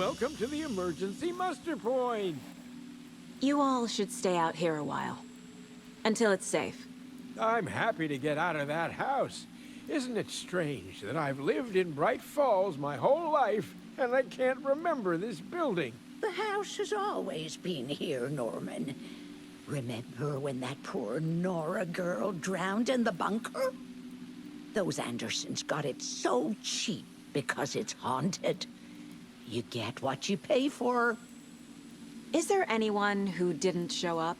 welcome to the emergency muster point. You all should stay out here a while. Until it's safe. I'm happy to get out of that house. Isn't it strange that I've lived in Bright Falls my whole life, and I can't remember this building? The house has always been here, Norman. Remember when that poor Nora girl drowned in the bunker? Those Andersons got it so cheap because it's haunted. You get what you pay for. Is there anyone who didn't show up?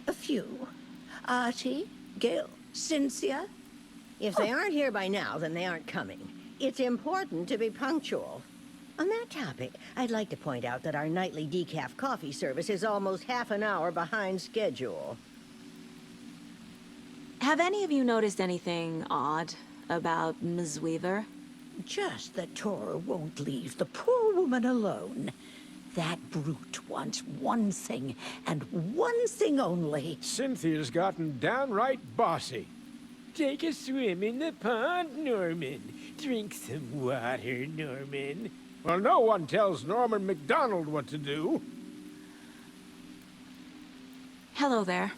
A few. Artie, Gil, Cynthia. If they aren't here by now, then they aren't coming. It's important to be punctual. On that topic, I'd like to point out that our nightly decaf coffee service is almost half an hour behind schedule. Have any of you noticed anything odd about Ms. Weaver? Just that Tor won't leave the poor woman alone. That brute wants one thing, and one thing only. Cynthia's gotten downright bossy. Take a swim in the pond, Norman. Drink some water, Norman. Well, no one tells Norman MacDonald what to do. Hello there.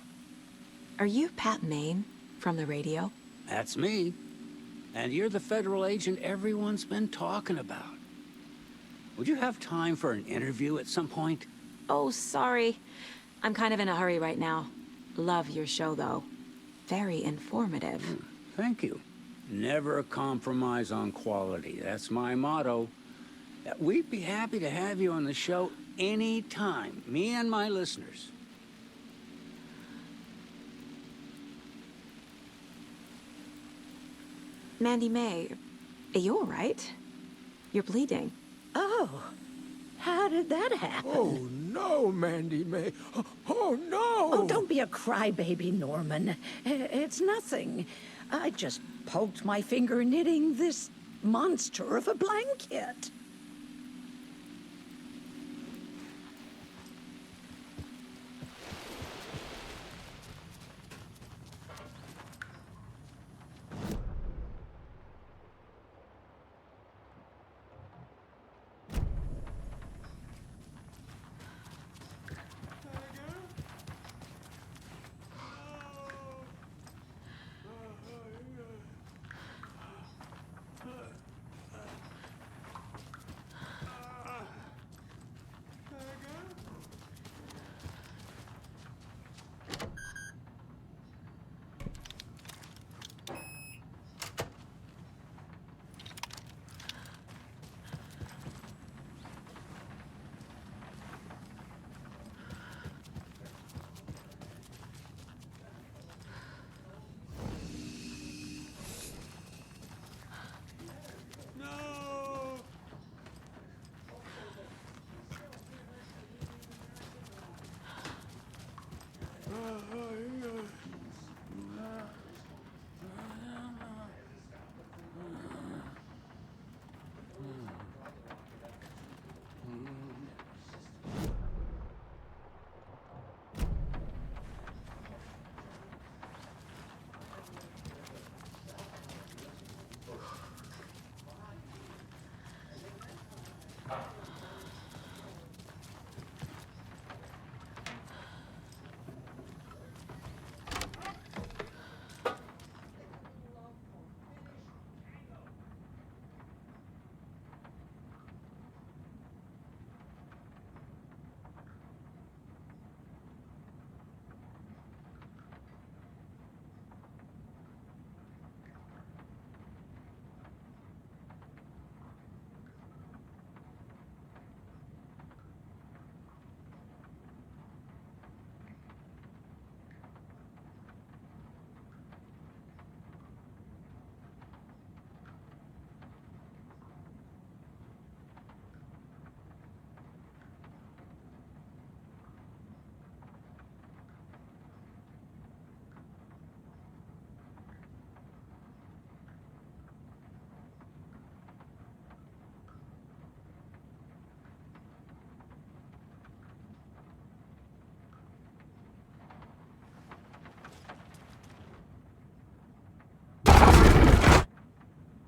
Are you Pat Maine from the radio? That's me. And you're the federal agent everyone's been talking about. Would you have time for an interview at some point? Oh, sorry. I'm kind of in a hurry right now. Love your show, though. Very informative. Thank you. Never compromise on quality. That's my motto. We'd be happy to have you on the show anytime, me and my listeners. Mandy May, are you all right? You're bleeding. Oh, how did that happen? Oh, no, Mandy May. Oh, no! Oh, don't be a crybaby, Norman. It's nothing. I just poked my finger knitting this monster of a blanket.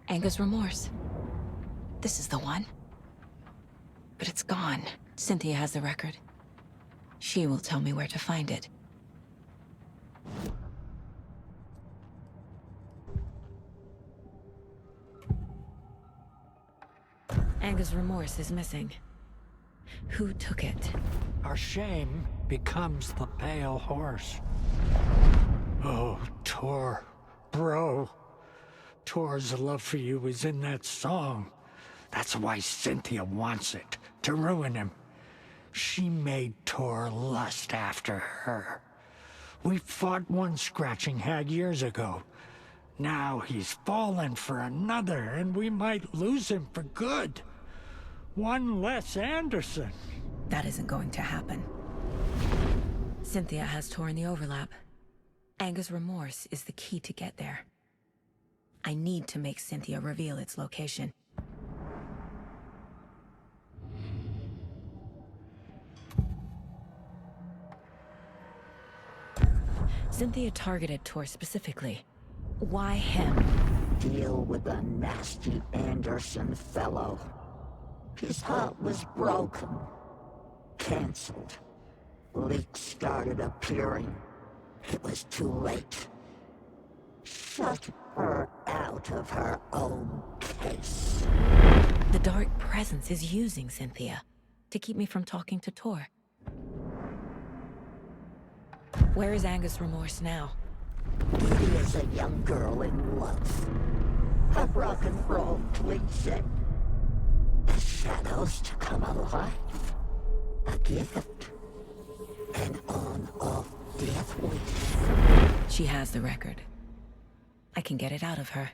Anger's remorse. This is the one. but it's gone. Cynthia has the record. She will tell me where to find it. Anga's remorse is missing. Who took it? Our shame becomes the pale horse. Oh, Tor. Bro. Tor's love for you is in that song. That's why Cynthia wants it, to ruin him. She made Tor lust after her. We fought one scratching hag years ago. Now he's fallen for another, and we might lose him for good. One less Anderson. That isn't going to happen. Cynthia has Tor in the overlap. Anga's remorse is the key to get there. I need to make Cynthia reveal its location. Cynthia targeted Tor specifically. Why him? Deal with the nasty Anderson fellow. His heart was broken. Cancelled. Leaks started appearing. It was too late. Shut her out of her own case. The dark presence is using Cynthia to keep me from talking to Tor. Where is Anga's remorse now? He is a young girl in love. A rock and roll cliche. The shadows to come alive. A gift. An on-off death wish. She has the record. I can get it out of her.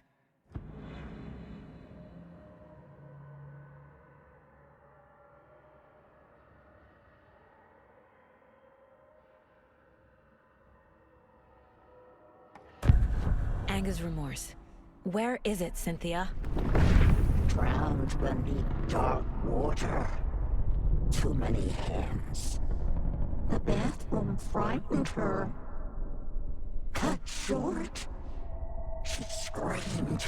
Anga's remorse. Where is it, Cynthia? Drowned beneath dark water. Too many hands. The bathroom frightened her. Cut short. She screamed.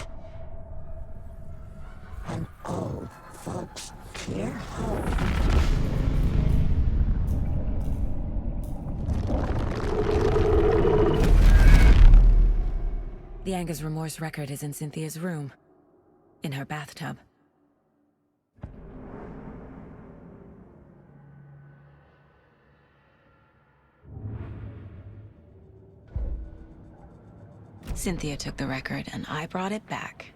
An old folks' care home. The Anga's remorse record is in Cynthia's room. In her bathtub. Cynthia took the record, and I brought it back.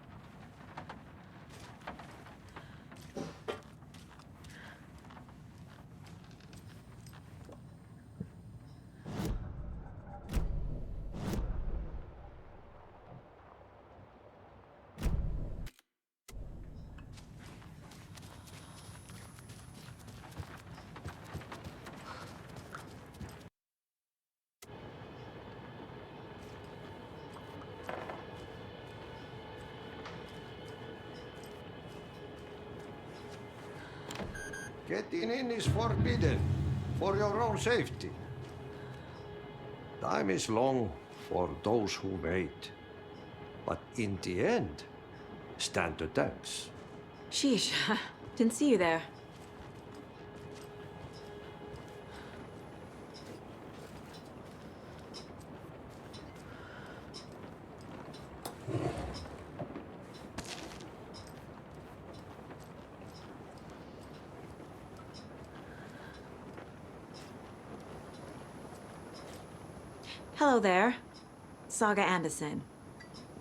Getting in is forbidden, for your own safety. Time is long for those who wait. But in the end, stand the thanks. Sheesh, didn't see you there. Hello there. Saga Anderson.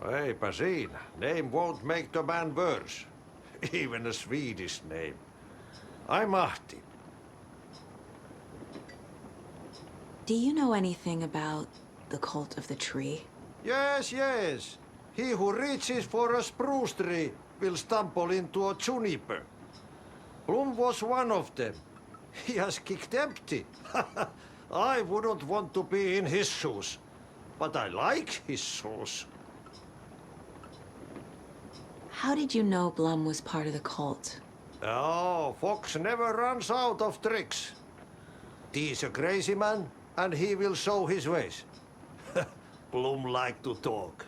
Eipä siinä. Name won't make the man worse. Even a Swedish name. I'm Ahti. Do you know anything about the cult of the tree? Yes, yes. He who reaches for a spruce tree will stumble into a juniper. Blum was one of them. He has kicked empty. I wouldn't want to be in his shoes. But I like his shoes. How did you know Blum was part of the cult? Oh, Fox never runs out of tricks. He's a crazy man, and he will show his ways. Blum like to talk.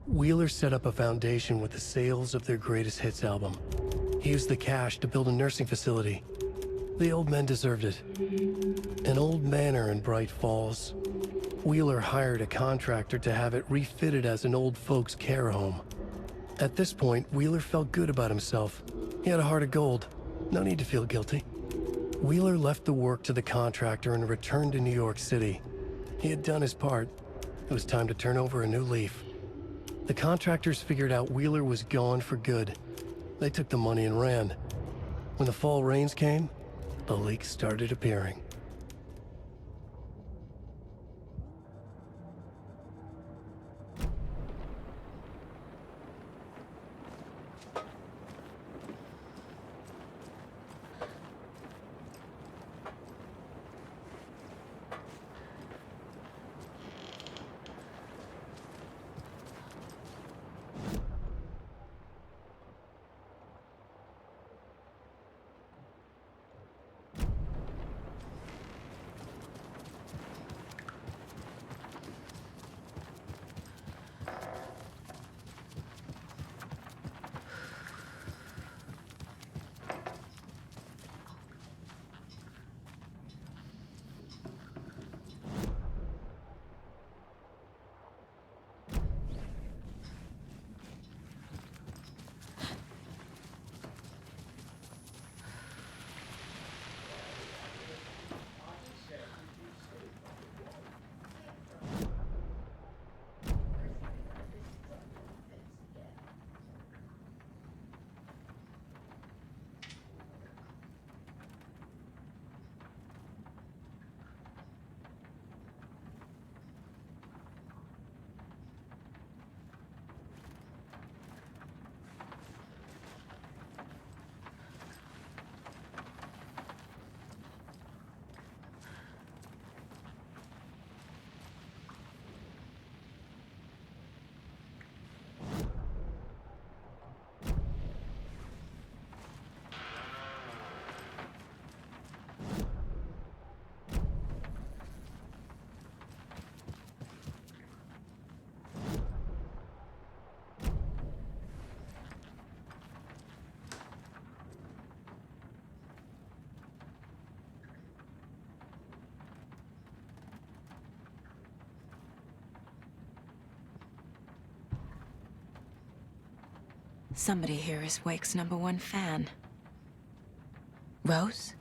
Wheeler set up a foundation with the sales of their greatest hits album. He used the cash to build a nursing facility. The old men deserved it. An old manor in Bright Falls. Wheeler hired a contractor to have it refitted as an old folks' care home. At this point, Wheeler felt good about himself. He had a heart of gold. No need to feel guilty. Wheeler left the work to the contractor and returned to New York City. He had done his part. It was time to turn over a new leaf. The contractors figured out Wheeler was gone for good. They took the money and ran. When the fall rains came, the leaks started appearing. Somebody here is Wake's #1 fan. Rose?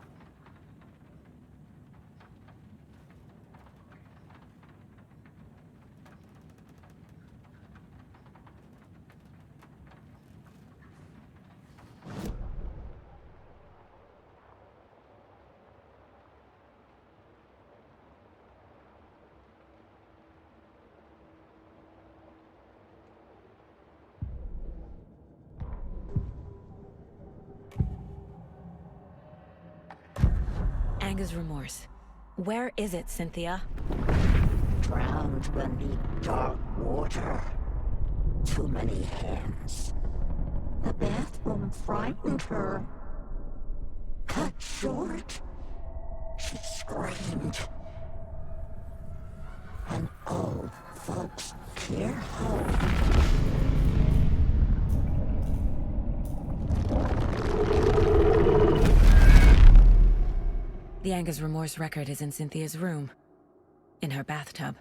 Anger's remorse. Where is it, Cynthia? Drowned beneath dark water. Too many hands. The bathroom frightened her. Cut short. She screamed. And old folks care home. The Anger's remorse record is in Cynthia's room. In her bathtub.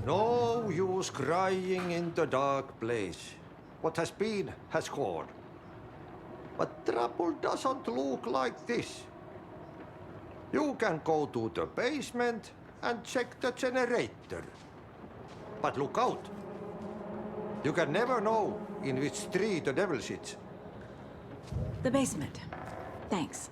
No use crying in the dark place. What has been has gone. But trouble doesn't look like this. You can go to the basement and check the generator. But look out. You can never know in which tree the devil sits. The basement. Thanks.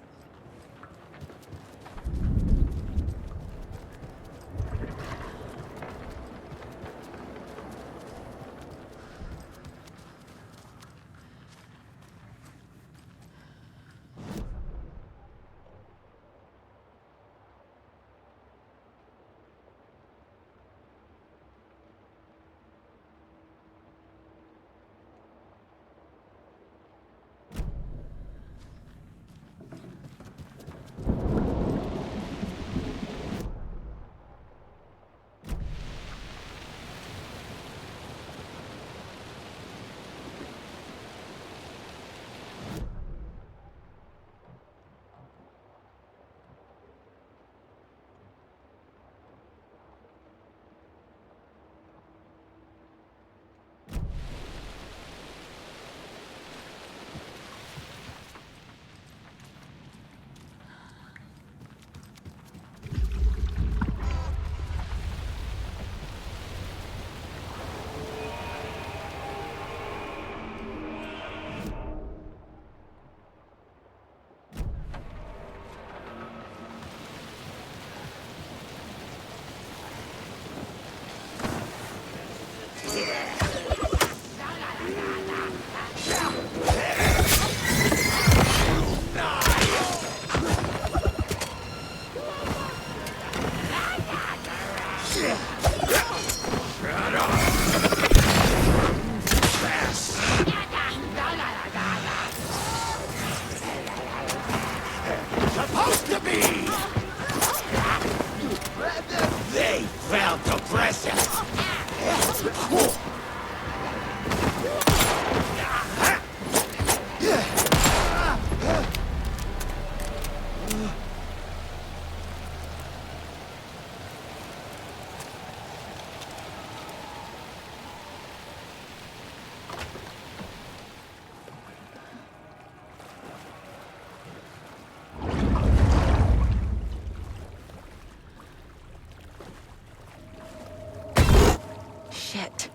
Shit.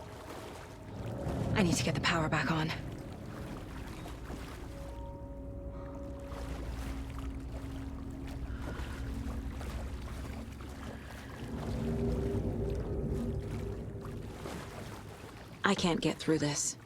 I need to get the power back on. I can't get through this.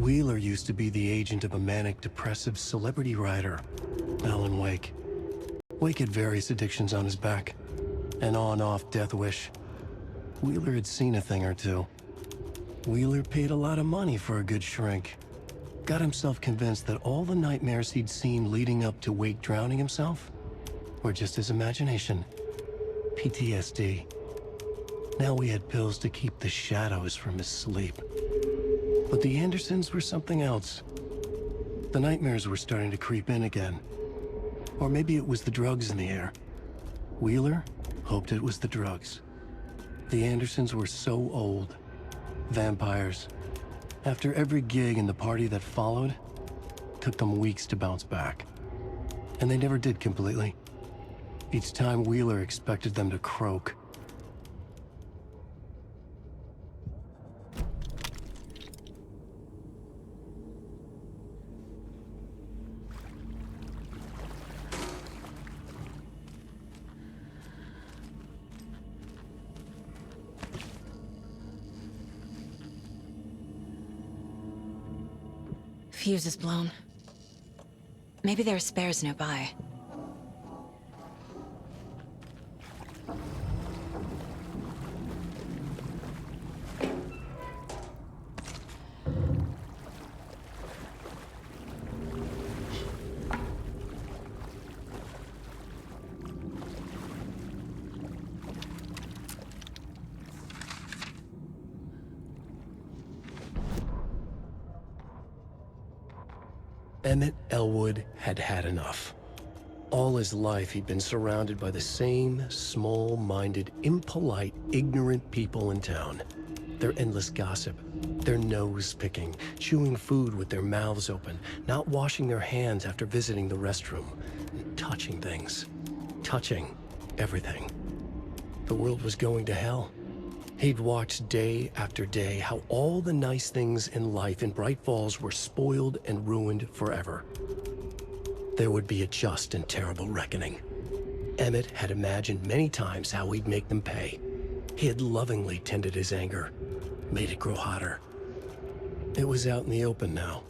Wheeler used to be the agent of a manic-depressive celebrity writer, Alan Wake. Wake had various addictions on his back, an on-off death wish. Wheeler had seen a thing or two. Wheeler paid a lot of money for a good shrink. Got himself convinced that all the nightmares he'd seen leading up to Wake drowning himself were just his imagination. PTSD. Now we had pills to keep the shadows from his sleep. But the Andersons were something else. The nightmares were starting to creep in again. Or maybe it was the drugs in the air. Wheeler hoped it was the drugs. The Andersons were so old. Vampires. After every gig and the party that followed, took them weeks to bounce back. And they never did completely. Each time Wheeler expected them to croak. Fuse is blown. Maybe there are spares nearby. Emmett Elwood had had enough. All his life, he'd been surrounded by the same small-minded, impolite, ignorant people in town. Their endless gossip, their nose-picking, chewing food with their mouths open, not washing their hands after visiting the restroom, and touching things. Touching everything. The world was going to hell. He'd watched day after day how all the nice things in life in Bright Falls were spoiled and ruined forever. There would be a just and terrible reckoning. Emmett had imagined many times how he'd make them pay. He had lovingly tended his anger, made it grow hotter. It was out in the open now.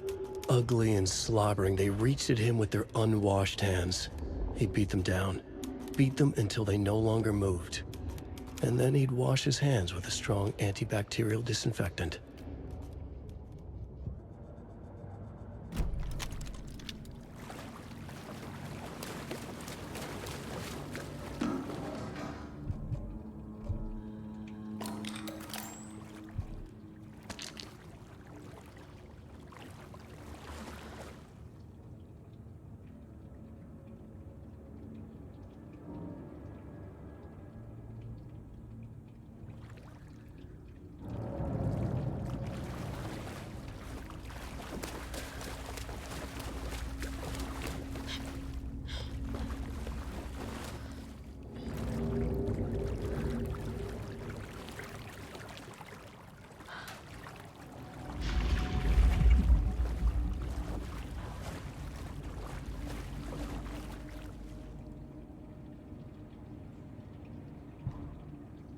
Ugly and slobbering, they reached at him with their unwashed hands. He beat them down, beat them until they no longer moved. And then he'd wash his hands with a strong antibacterial disinfectant.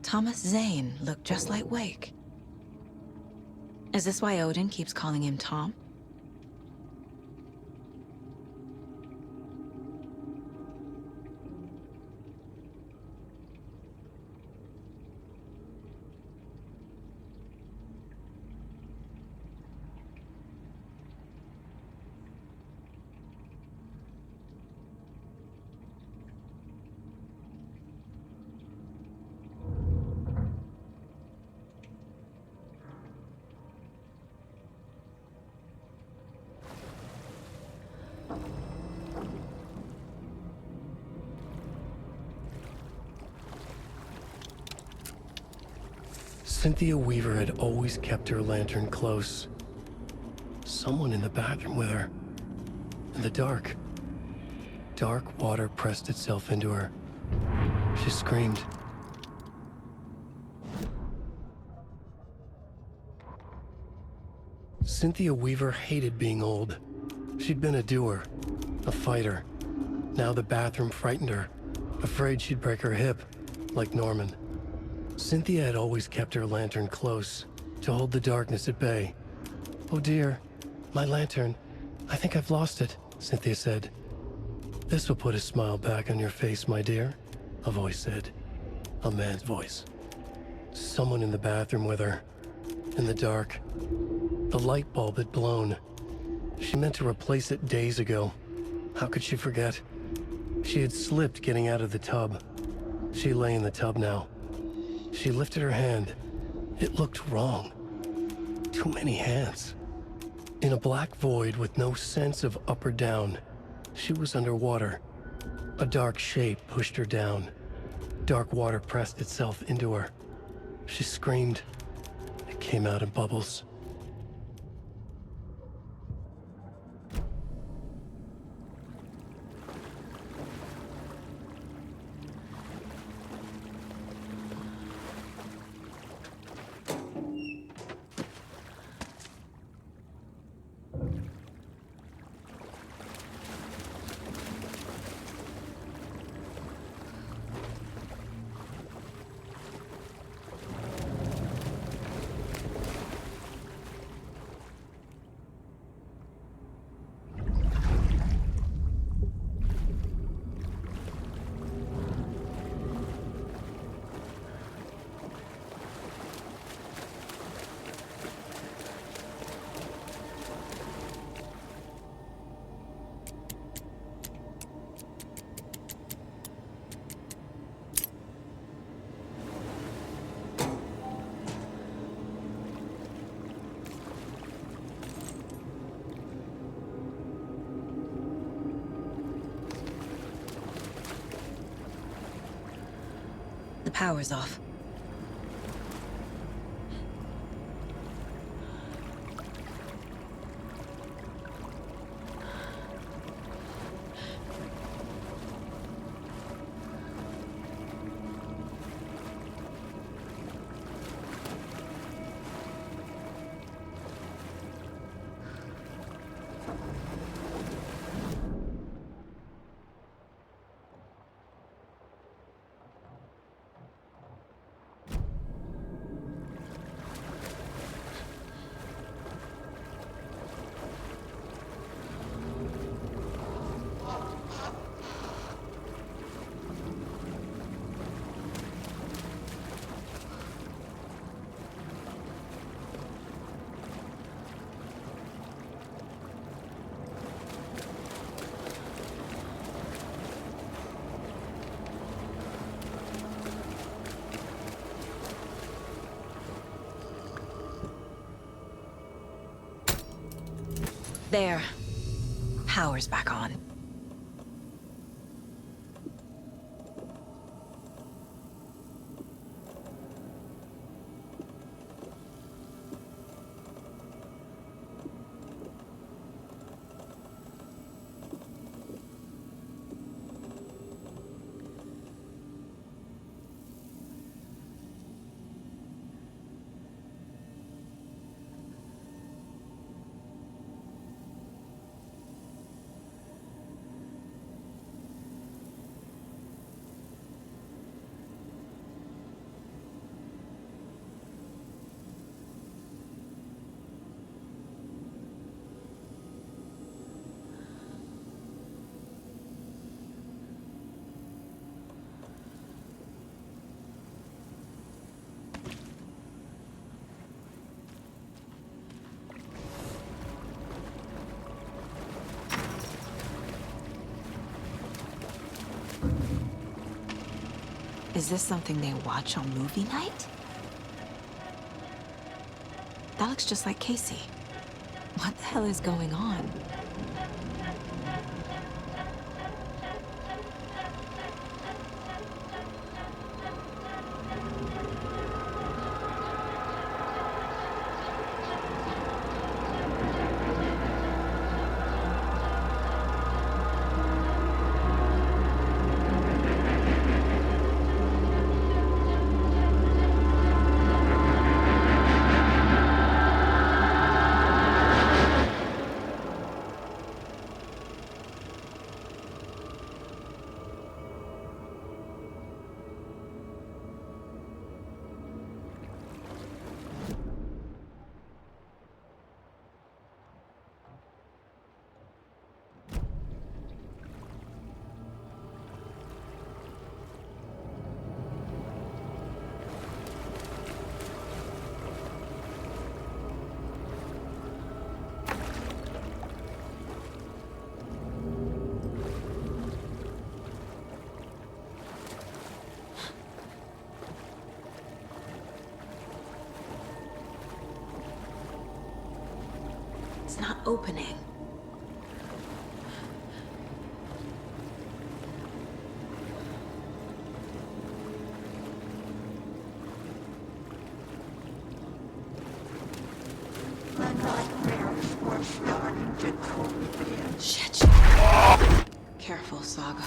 Thomas Zane looked just like Wake. Is this why Odin keeps calling him Tom? Cynthia Weaver had always kept her lantern close. Someone in the bathroom with her. In the dark. Dark water pressed itself into her. She screamed. Cynthia Weaver hated being old. She'd been a doer, a fighter. Now the bathroom frightened her, afraid she'd break her hip, like Norman. Cynthia had always kept her lantern close, to hold the darkness at bay. "Oh dear, my lantern. I think I've lost it," Cynthia said. "This will put a smile back on your face, my dear," a voice said. A man's voice. Someone in the bathroom with her. In the dark. The light bulb had blown. She meant to replace it days ago. How could she forget? She had slipped getting out of the tub. She lay in the tub now. She lifted her hand. It looked wrong. Too many hands. In a black void with no sense of up or down, she was underwater. A dark shape pushed her down. Dark water pressed itself into her. She screamed. It came out in bubbles. The power's off. There. Power's back on. Is this something they watch on movie night? That looks just like Casey. What the hell is going on? It's not opening. Shit. Careful, Saga.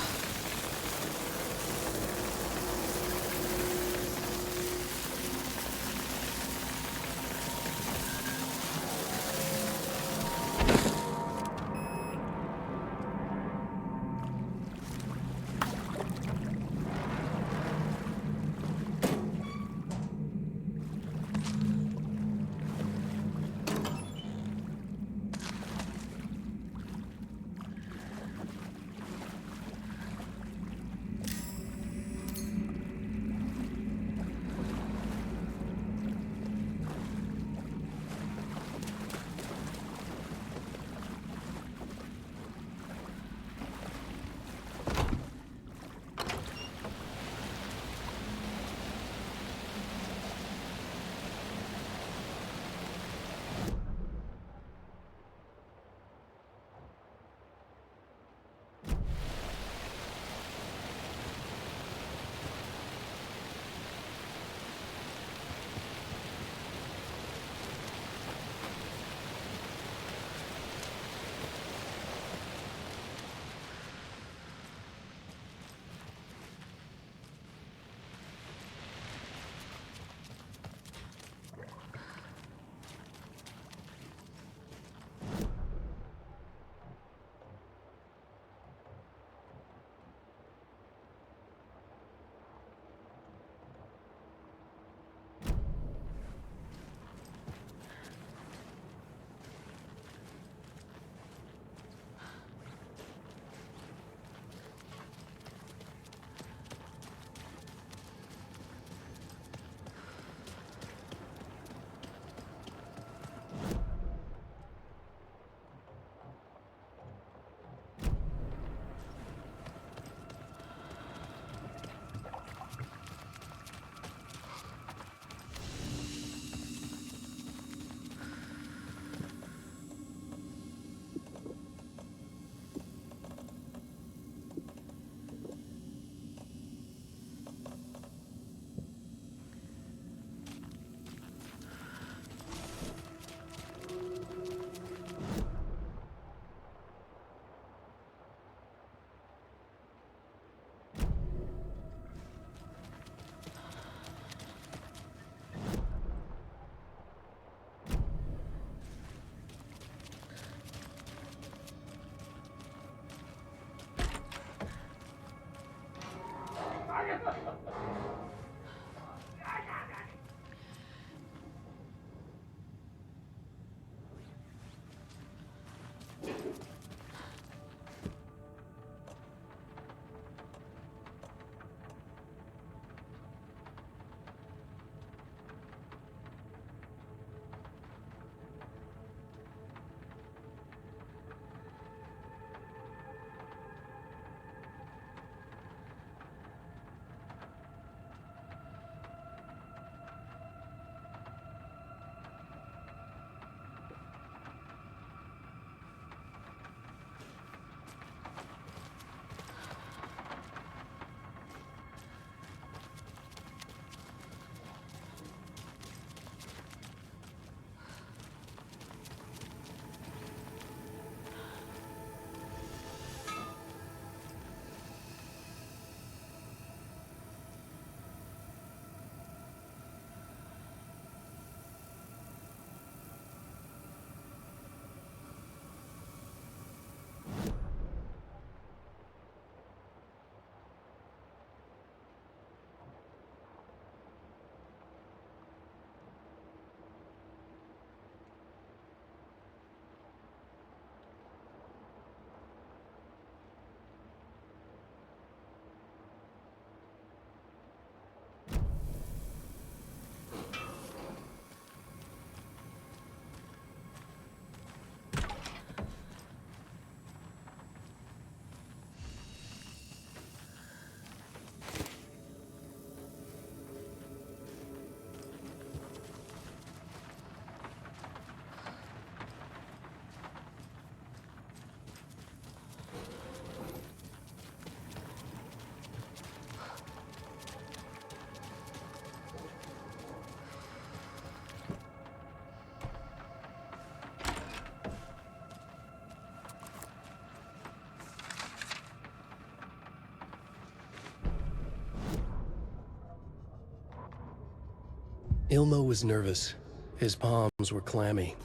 Ilmo was nervous. His palms were clammy.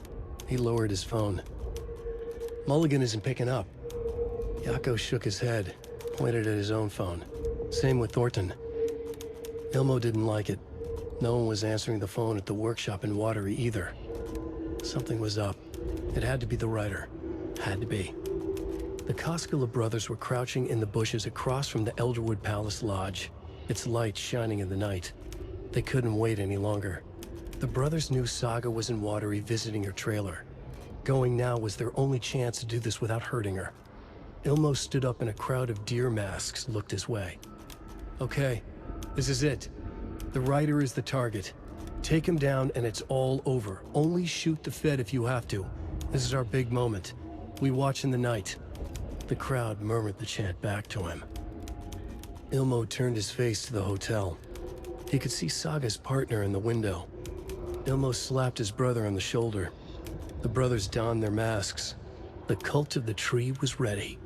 He lowered his phone. Mulligan isn't picking up. Yako shook his head, pointed at his own phone. Same with Thornton. Ilmo didn't like it. No one was answering the phone at the workshop in Watery either. Something was up. It had to be the writer. Had to be. The Koskela brothers were crouching in the bushes across from the Elderwood Palace Lodge, its light shining in the night. They couldn't wait any longer. The brothers knew Saga was in Watery visiting her trailer. Going now was their only chance to do this without hurting her. Ilmo stood up and a crowd of deer masks looked his way. Okay, this is it. The writer is the target. Take him down and it's all over. Only shoot the Fed if you have to. This is our big moment. We watch in the night. The crowd murmured the chant back to him. Ilmo turned his face to the hotel. He could see Saga's partner in the window. Ilmo slapped his brother on the shoulder. The brothers donned their masks. The cult of the tree was ready.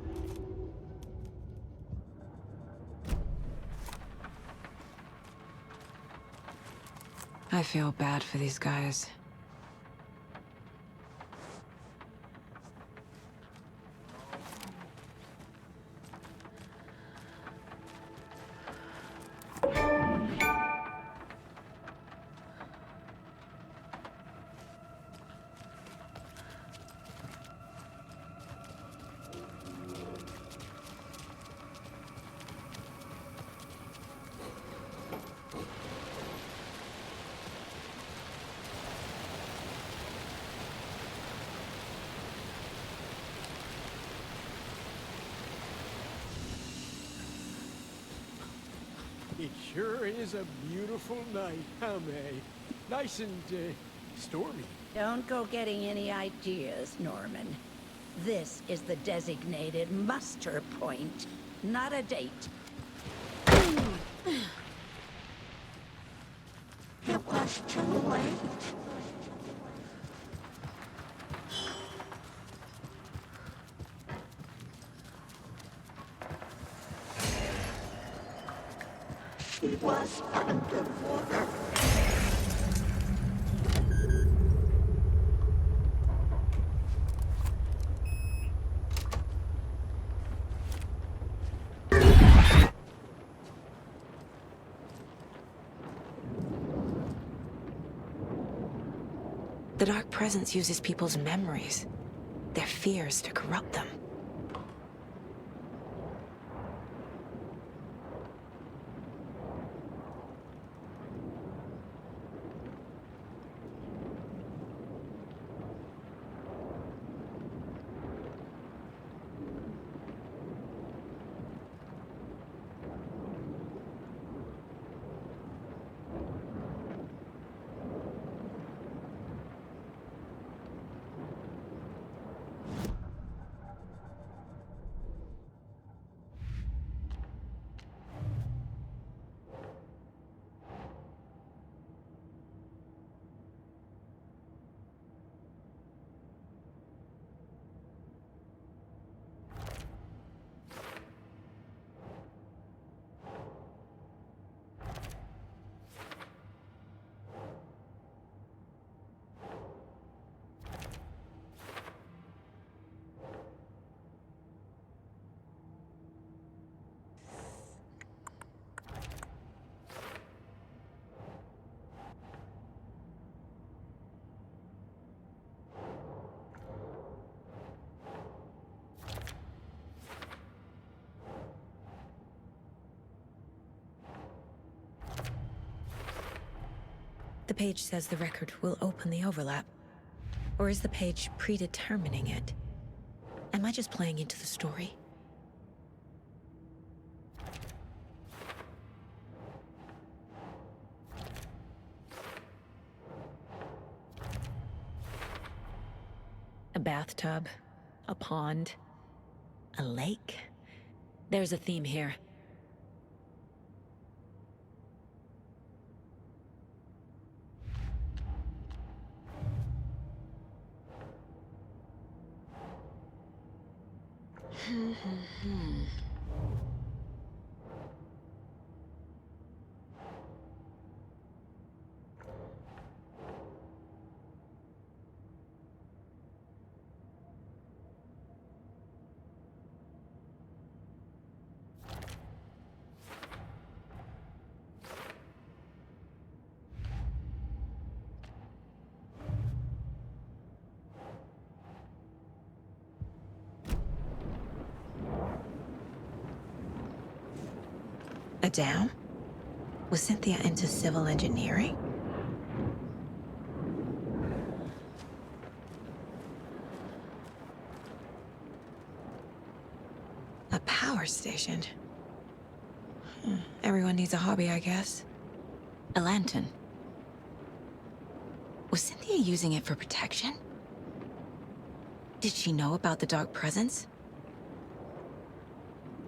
I feel bad for these guys. It sure is a beautiful night, huh, May? Nice and, stormy. Don't go getting any ideas, Norman. This is the designated muster point, not a date. It was too late. She was underwater. The Dark Presence uses people's memories, their fears to corrupt them. The page says the record will open the overlap. Or is the page predetermining it? Am I just playing into the story? A bathtub, a pond, a lake. There's a theme here. A dam? Was Cynthia into civil engineering? A power station? Everyone needs a hobby, I guess. A lantern. Was Cynthia using it for protection? Did she know about the dark presence?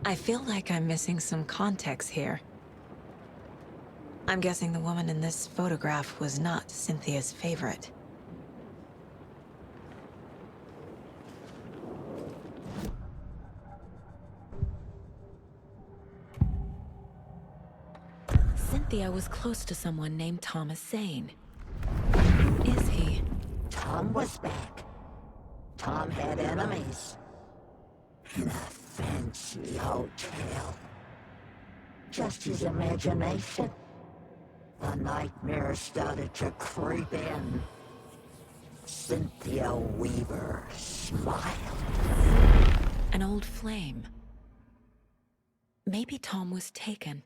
I feel like I'm missing some context here. I'm guessing the woman in this photograph was not Cynthia's favorite. Cynthia was close to someone named Thomas Zane. Who is he? Tom was back. Tom had enemies. In a fancy hotel. Just his imagination. The nightmare started to creep in. Cynthia Weaver smiled. An old flame. Maybe Tom was taken.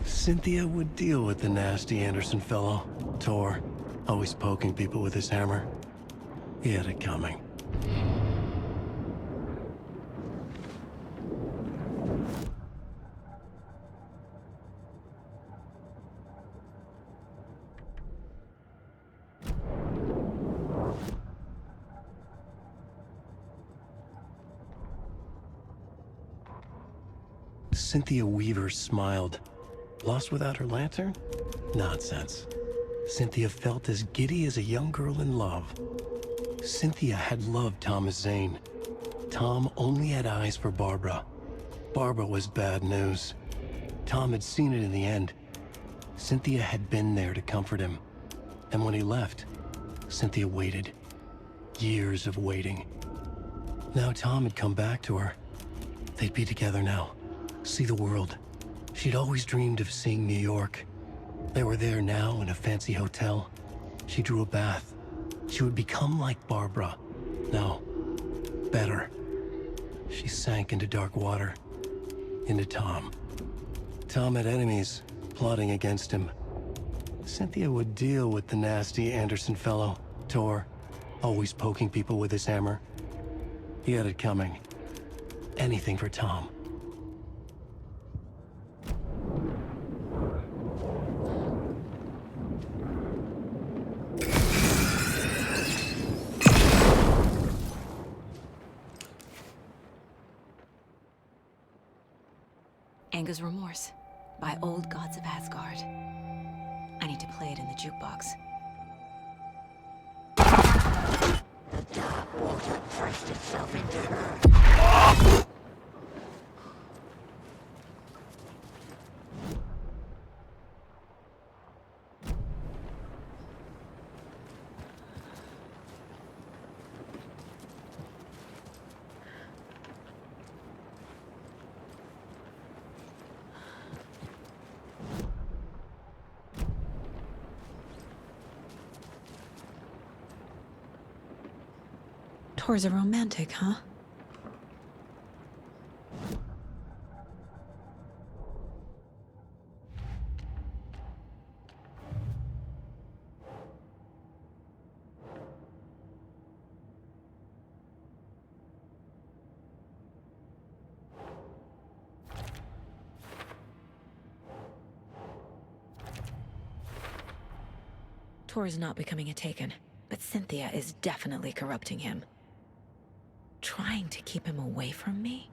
Cynthia would deal with the nasty Anderson fellow, Tor, always poking people with his hammer. He had it coming. Cynthia Weaver smiled. Lost without her lantern? Nonsense. Cynthia felt as giddy as a young girl in love. Cynthia had loved Thomas Zane. Tom only had eyes for Barbara. Barbara was bad news. Tom had seen it in the end. Cynthia had been there to comfort him. And when he left, Cynthia waited. Years of waiting. Now Tom had come back to her. They'd be together now. See the world. She'd always dreamed of seeing New York. They were there now in a fancy hotel. She drew a bath. She would become like Barbara. No, better. She sank into dark water. Into Tom. Tom had enemies, plotting against him. Cynthia would deal with the nasty Anderson fellow, Tor, always poking people with his hammer. He had it coming. Anything for Tom. Anger's Remorse by Old Gods of Asgard. I need to play it in the jukebox. The dark water pressed itself into her. Tor's a romantic, huh? Tor is not becoming a Taken, but Cynthia is definitely corrupting him. Trying to keep him away from me?